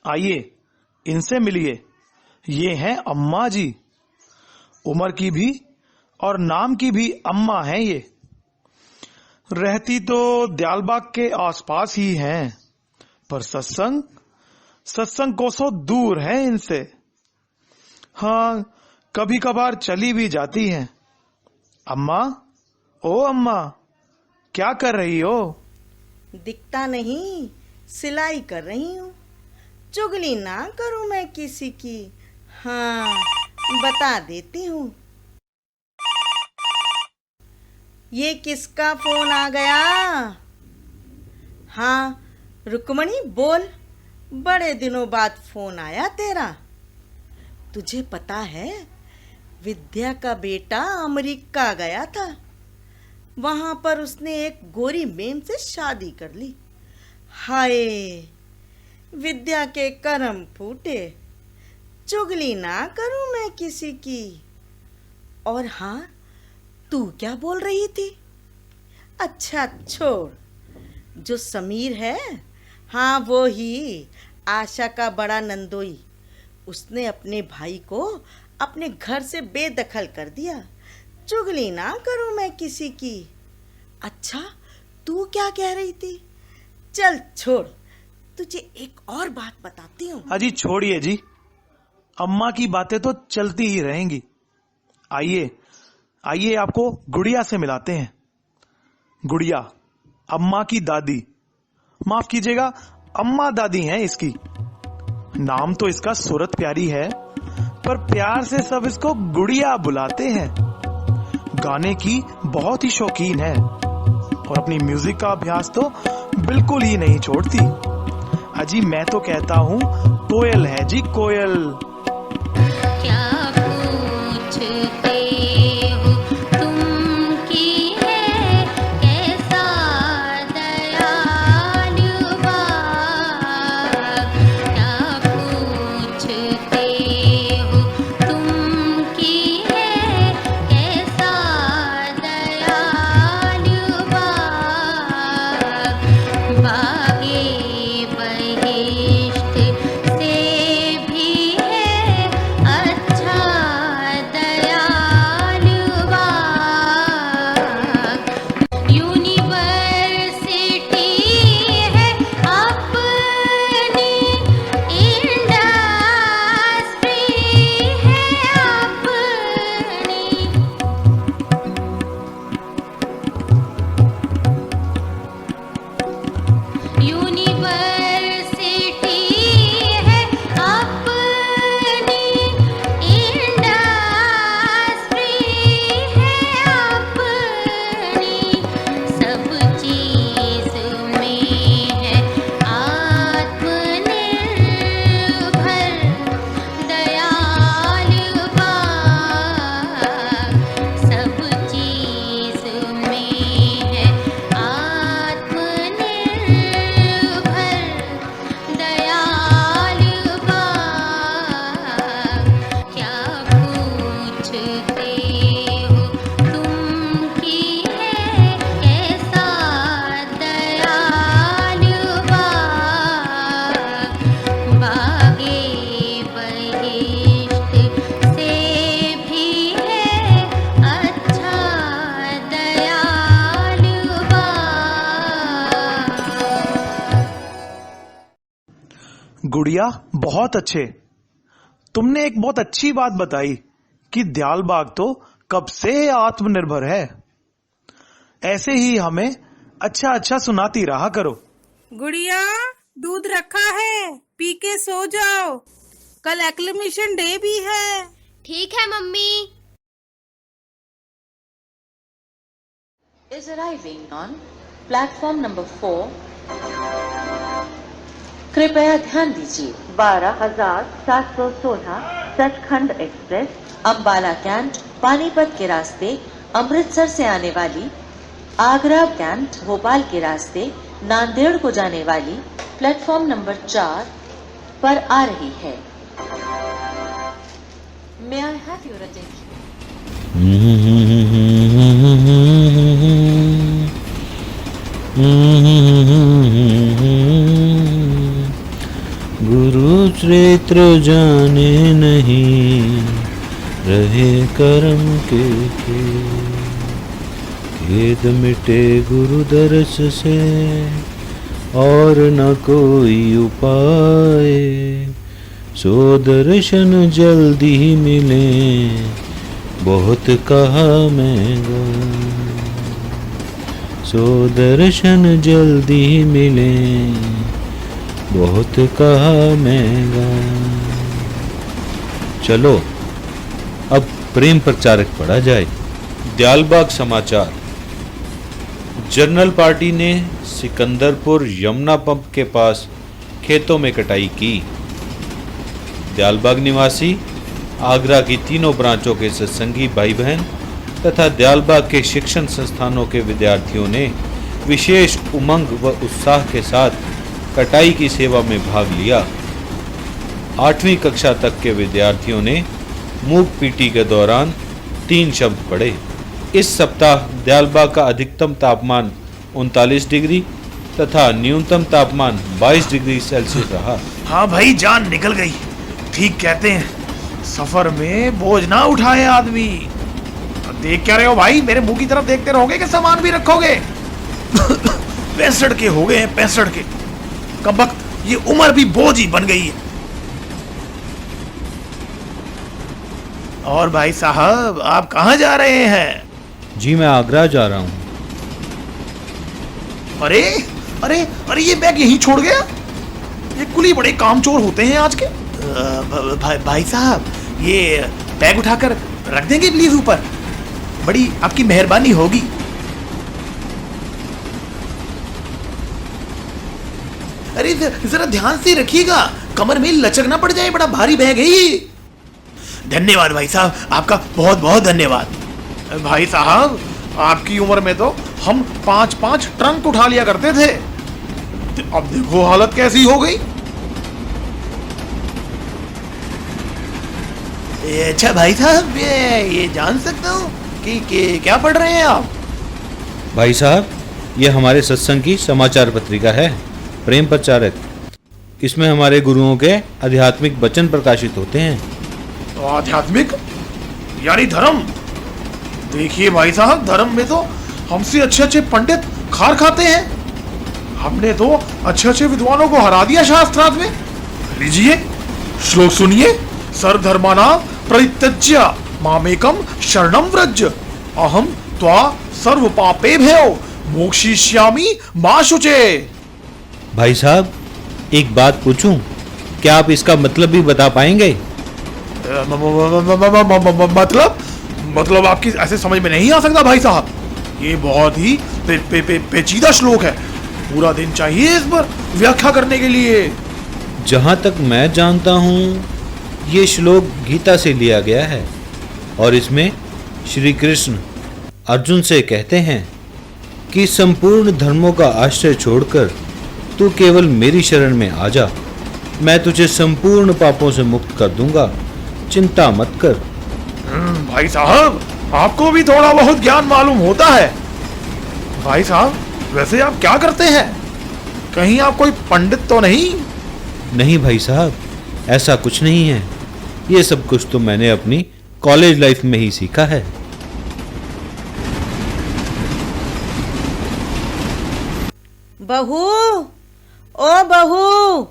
आइए इनसे मिलिए। ये हैं अम्मा जी। उम्र की भी और नाम की भी अम्मा हैं ये। रहती तो दयालबाग के आसपास ही हैं, पर सत्संग कोसों दूर है इनसे। हाँ, कभी कभार चली भी जाती हैं। अम्मा, ओ अम्मा, क्या कर रही हो? दिखता नहीं, सिलाई कर रही हूँ। चुगली ना करूँ मैं किसी की। हाँ, बता देती हूँ। ये किसका फोन आ गया? हाँ, रुक्मणी बोल। बड़े दिनों बाद फोन आया तेरा। तुझे पता है, विद्या का बेटा अमेरिका गया था। वहां पर उसने एक गोरी मेम से शादी कर ली। हाय, विद्या के कर्म फूटे। चुगली ना करूं मैं किसी की। और हाँ, तू क्या बोल रही थी? अच्छा छोड़। जो समीर है, हाँ वो ही, आशा का बड़ा नंदोई। उसने अपने भाई को अपने घर से बेदखल कर दिया। चुगली ना करूं मैं किसी की। अच्छा, तू क्या कह रही थी? चल छोड़, तुझे एक और बात बताती हूँ। अजी छोड़िए जी, अम्मा की बातें तो चलती ही रहेंगी। आइए आइए, आपको गुड़िया से मिलाते हैं। गुड़िया अम्मा की दादी, माफ कीजिएगा, अम्मा दादी हैं इसकी। नाम तो इसका सूरत प्यारी है, पर प्यार से सब इसको गुड़िया बुलाते हैं। गाने की बहुत ही शौकीन है और अपनी म्यूजिक का अभ्यास तो बिल्कुल ही नहीं छोड़ती। अजी मैं तो कहता हूँ कोयल है जी, कोयल। क्या पूछते हो तुम की है कैसा दयालु बाप। क्या पूछते हो तुम की है कैसा दयालु बाप। बागे बहिष्ठ से भी है अच्छा दयालु बाप। यूनिवर्सिटी है अपनी, इंडस्ट्री है अपनी। यूनिवर्सिटी है अपनी, इंडस्ट्री है अपनी। सब चीज में है आत्मनिर्भर दयालु बाप। सब चीज में है आत्मनिर्भर दयालु बाप। क्या पूछते हो तुम की है कैसा दयालु बाप। बागे बहिष्ठ से भी है अच्छा दयालु बाप। गुड़िया बहुत अच्छे। तुमने एक बहुत अच्छी बात बताई कि दयालबाग तो कब से आत्मनिर्भर है। ऐसे ही हमें अच्छा अच्छा सुनाती रहा करो। गुड़िया, दूध रखा है, पी के सो जाओ। कल एक्लेमेशन डे भी है। ठीक है mummy. is arriving on platform number 4. कृपया ध्यान दीजिए, 12,716 सचखंड एक्सप्रेस अंबाला कैंट पानीपत के रास्ते अमृतसर से आने वाली, आगरा कैंट भोपाल के रास्ते नांदेड़ को जाने वाली प्लेटफॉर्म नंबर 4 पर आ रही है। May I have your attention? गुरु क्षेत्र जाने नहीं, रहे करम के खेद मिटे गुरु दर्श से, और न कोई उपाय, सो दर्शन जल्दी मिले, बहुत कहा महंगा, सो दर्शन जल्दी मिले, बहुत कहा महंगा। चलो अब प्रेम प्रचारक पढ़ा जाए। दयालबाग समाचार। जनरल पार्टी ने सिकंदरपुर यमुना पंप के पास खेतों में कटाई की। दयालबाग निवासी आगरा की तीनों ब्रांचों के सत्संगी भाई बहन तथा दयालबाग के शिक्षण संस्थानों के विद्यार्थियों ने विशेष उमंग व उत्साह के साथ कटाई की सेवा में भाग लिया। 8वीं कक्षा तक के विद्यार्थियों ने मूक पीटी के दौरान 3 शब्द पढ़े। इस सप्ताह दयालबाग का अधिकतम तापमान 39 डिग्री तथा न्यूनतम तापमान 22 डिग्री सेल्सियस रहा। हाँ भाई, जान निकल गई। ठीक कहते हैं, सफर में बोझ ना उठाए आदमी। देख क्या रहे हो भाई? मेरे मुंह की तरफ देखते रहोगे कि सामान भी रखोगे? 65 के हो गए हैं, 65 के। कबख्त, ये उम्र भी बोझ ही बन गई है। और भाई साहब, आप कहाँ जा रहे हैं? जी मैं आगरा जा रहा हूँ। अरे अरे अरे, ये बैग यहीं छोड़ गया? ये कुली बड़े कामचोर होते हैं आज के। भाई साहब, ये बैग उठाकर रख देंगे प्लीज ऊपर? बड़ी आपकी मेहरबानी होगी। अरे जरा ध्यान से रखिएगा, कमर में लचक ना पड़ जाए, बड़ा भारी बैग है ये। धन्यवाद भाई साहब, आपका बहुत बहुत धन्यवाद। भाई साहब, आपकी उम्र में तो हम 5-5 ट्रंक उठा लिया करते थे, अब देखो हालत कैसी हो गई। अच्छा भाई साहब, ये जान सकता हूँ कि क्या पढ़ रहे हैं आप? भाई साहब, ये हमारे सत्संग की समाचार पत्रिका है, प्रेम प्रचारक। इसमें हमारे गुरुओं के आध्यात्मिक वचन प्रकाशित होते हैं। आध्यात्मिक यानी धर्म? देखिए भाई साहब, धर्म में तो हमसे अच्छे अच्छे पंडित खार खाते हैं। हमने तो अच्छे अच्छे विद्वानों को हरा दिया शास्त्रार्थ में। लीजिए श्लोक सुनिए। सर्वधर्माना परित्यज्य मामेकम शरणम व्रज, अहम त्वा सर्व पापेभ्यो मोक्षयिष्यामि मा शुचे। भाई साहब, एक बात पूछूं, क्या आप इसका मतलब भी बता पाएंगे? मतलब आपकी ऐसे समझ में नहीं आ सकता भाई साहब। ये बहुत ही पेचीदा श्लोक है, पूरा दिन चाहिए इस पर व्याख्या करने के लिए। जहाँ तक मैं जानता हूँ, ये श्लोक गीता से लिया गया है और इसमें श्री कृष्ण अर्जुन से कहते हैं कि संपूर्ण धर्मों का आश्रय छोड़कर तू केवल मेरी शरण में आ जा, मैं तुझे संपूर्ण पापों से मुक्त कर दूंगा, चिंता मत कर। भाई साहब, आपको भी थोड़ा बहुत ज्ञान मालूम होता है। भाई साहब, वैसे आप क्या करते हैं? कहीं आप कोई पंडित तो नहीं? नहीं भाई साहब, ऐसा कुछ नहीं है। ये सब कुछ तो मैंने अपनी कॉलेज लाइफ में ही सीखा है। बहू, ओ बहू,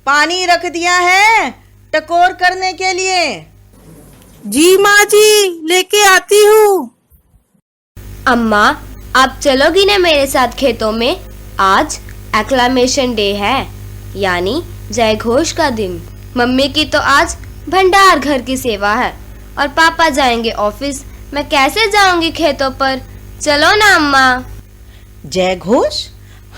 पानी रख दिया है टकोर करने के लिए। जी माँ जी, लेके आती हूँ। अम्मा, आप चलोगी ना मेरे साथ खेतों में? आज एक्लामेशन डे है, यानी जय घोष का दिन। मम्मी की तो आज भंडार घर की सेवा है और पापा जाएंगे ऑफिस। मैं कैसे जाऊंगी खेतों पर? चलो ना अम्मा। जय घोष?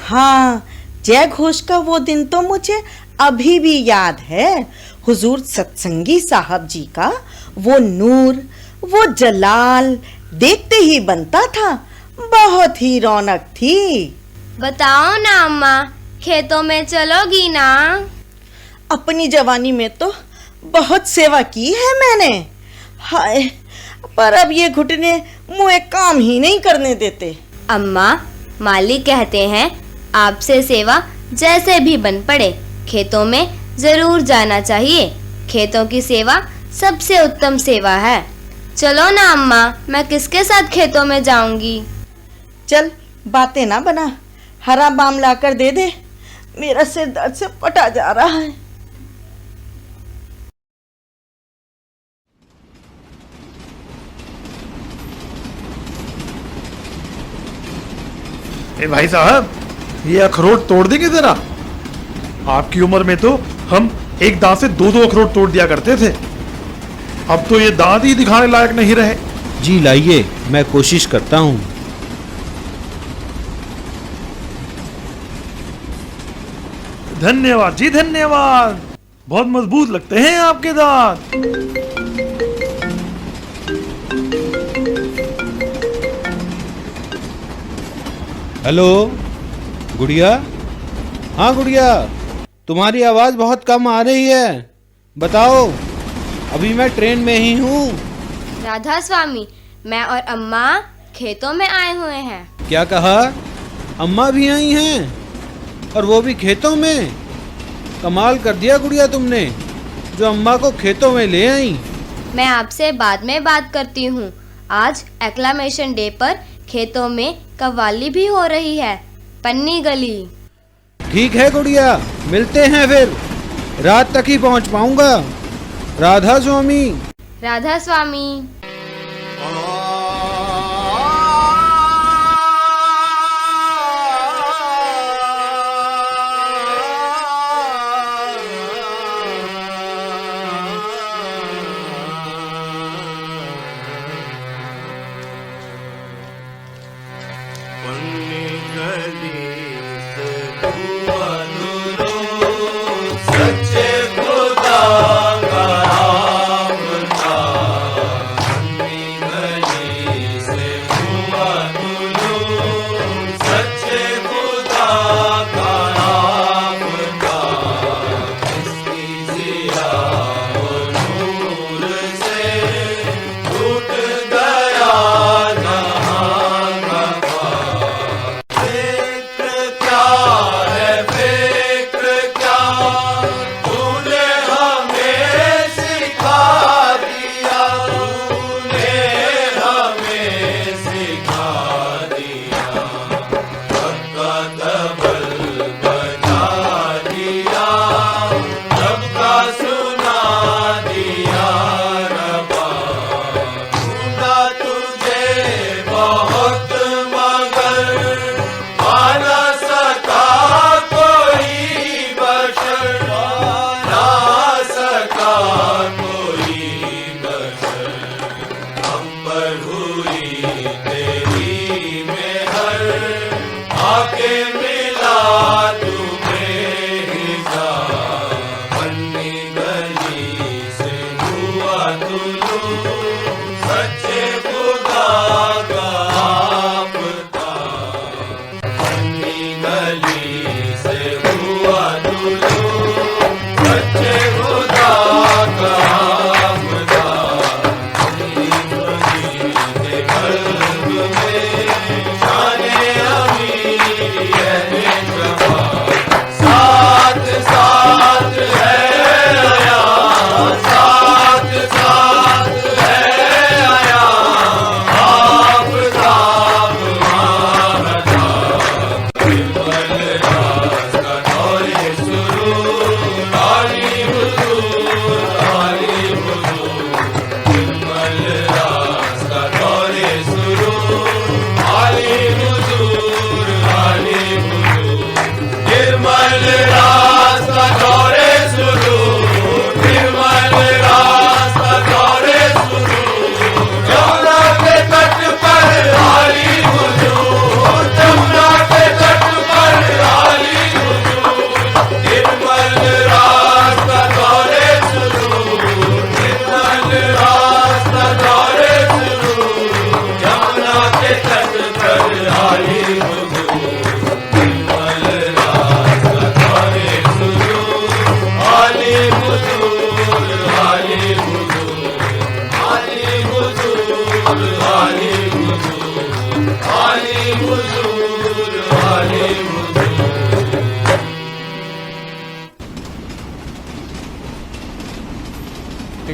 हाँ, जय घोष का वो दिन तो मुझे अभी भी याद है। हुजूर सत्संगी साहब जी का वो नूर, वो जलाल देखते ही बनता था। बहुत ही रौनक थी। बताओ ना अम्मा, खेतों में चलोगी ना? अपनी जवानी में तो बहुत सेवा की है मैंने, हाय, पर अब ये घुटने मुझे काम ही नहीं करने देते। अम्मा, मालिक कहते हैं आपसे सेवा जैसे भी बन पड़े, खेतों में जरूर जाना चाहिए। खेतों की सेवा सबसे उत्तम सेवा है। चलो ना अम्मा, मैं किसके साथ खेतों में जाऊंगी। चल बातें ना बना, हरा बाम लाकर दे दे, मेरा सिर दर्द से पटा जा रहा है। ए भाई साहब, ये अखरोट तोड़ देंगे जरा। आपकी उम्र में तो हम एक दांत से दो दो अखरोट तोड़ दिया करते थे, अब तो ये दांत ही दिखाने लायक नहीं रहे। जी लाइए, मैं कोशिश करता हूँ। धन्यवाद जी, धन्यवाद। बहुत मजबूत लगते हैं आपके दांत। हेलो गुड़िया। हाँ गुड़िया, तुम्हारी आवाज़ बहुत कम आ रही है, बताओ। अभी मैं ट्रेन में ही हूँ। राधा स्वामी, मैं और अम्मा खेतों में आए हुए हैं। क्या कहा? अम्मा भी आई हैं और वो भी खेतों में? कमाल कर दिया गुड़िया तुमने, जो अम्मा को खेतों में ले आई। मैं आपसे बाद में बात करती हूँ। आज एक्लामेशन डे पर खेतों में कव्वाली भी हो रही है, पन्नी गली। ठीक है गुड़िया, मिलते हैं फिर। रात तक ही पहुँच पाऊंगा। राधा स्वामी। राधा स्वामी।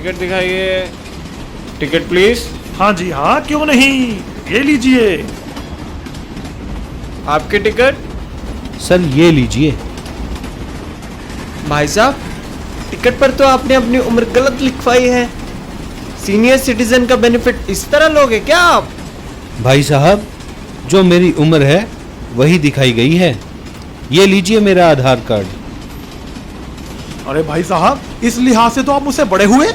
टिकट दिखाइए। Ticket please. हाँ जी हाँ, क्यों नहीं, ये लीजिए। आपके टिकट। सर ये लीजिए। भाई साहब, टिकट पर तो आपने अपनी उम्र गलत लिखवाई है। सीनियर सिटीजन का बेनिफिट इस तरह लोगे क्या आप? भाई साहब, जो मेरी उम्र है वही दिखाई गई है। ये लीजिए मेरा आधार कार्ड। अरे भाई साहब, इस लिहाज से तो आप मुझसे बड़े हुए।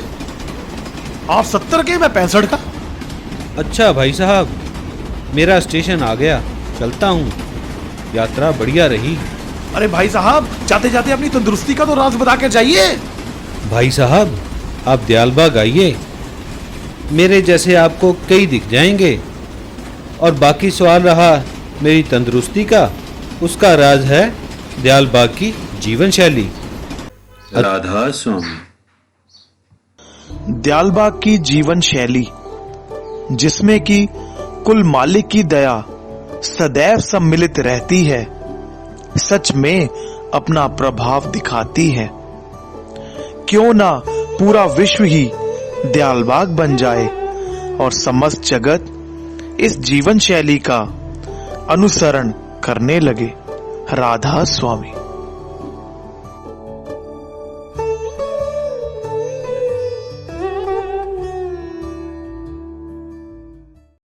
आप 70 के, मैं 65 का। अच्छा भाई साहब, मेरा स्टेशन आ गया, चलता हूँ। यात्रा बढ़िया रही। अरे भाई साहब, जाते जाते अपनी तंदुरुस्ती का तो राज बता कर जाइए। भाई साहब, आप दयालबाग आइए, मेरे जैसे आपको कई दिख जाएंगे। और बाकी सवाल रहा मेरी तंदुरुस्ती का, उसका राज है दयालबाग की जीवन शैली। राधा स्वामी। दयालबाग की जीवन शैली, जिसमें कि कुल मालिक की दया सदैव सम्मिलित रहती है, सच में अपना प्रभाव दिखाती है। क्यों ना पूरा विश्व ही दयालबाग बन जाए और समस्त जगत इस जीवन शैली का अनुसरण करने लगे। राधा स्वामी।